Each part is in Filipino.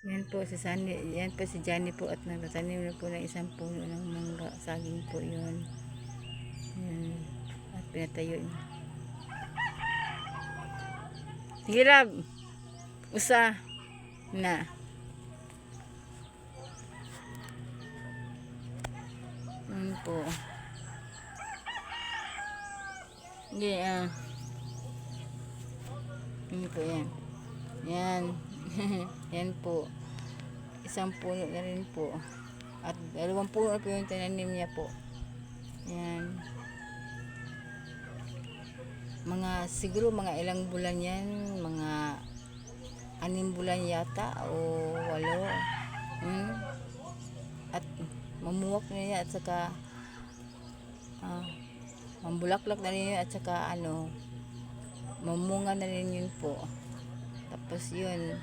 Yan po si Sunny, yan po si Johnny po at nagtatanim na po ng isang puno ng mangga. Saging po yun. Yan. At pinatayo niya. Sige Rab, usa na. Yan po. Hindi yan po yan. Yan. Yan po. Isang puno na rin po. At 2 puno na po yung tinanim niya po. Yan. Siguro mga ilang bulan yan. Mga 6 bulan yata o 8. At mamuwak na niya at saka mambulaklak na rin yun at saka mamunga na rin yun po. Tapos yun,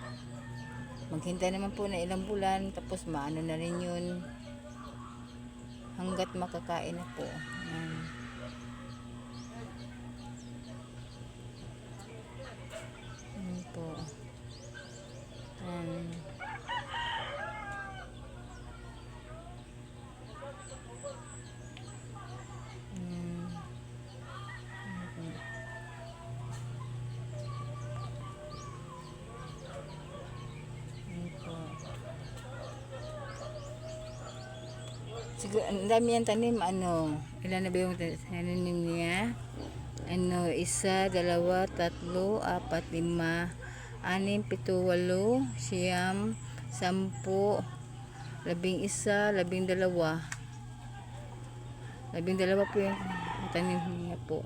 maghintay naman po na ilang bulan, tapos maano na rin yun hanggat makakain na po. Yan po. Siguro, ang dami yan tanim, ilan na ba yung tanim niya? 1, 2, 3, 4, 5, 6, 7, 8, 9, 10, 11, 12 po yung tanim niya po.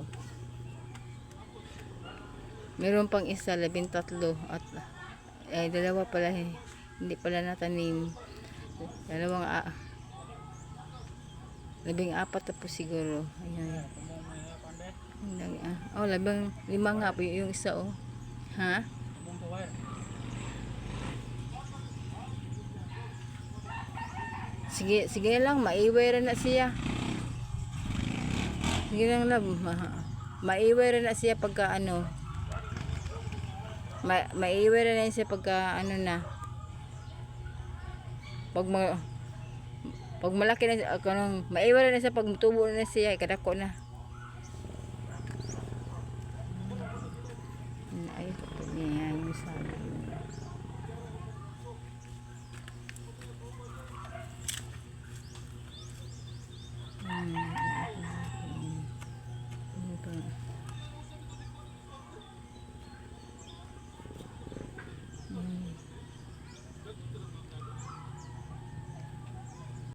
Meron pang isa, 13 at 2 pala hindi pala natanim. 14 na po siguro. Ayan. 5 nga po yung isa Ha? Sige lang, maiway na siya. Sige lang maiway na siya pagka maiway na siya pagka na. Pag malaki na maiwala na siya pag tubo na siya, kadako na.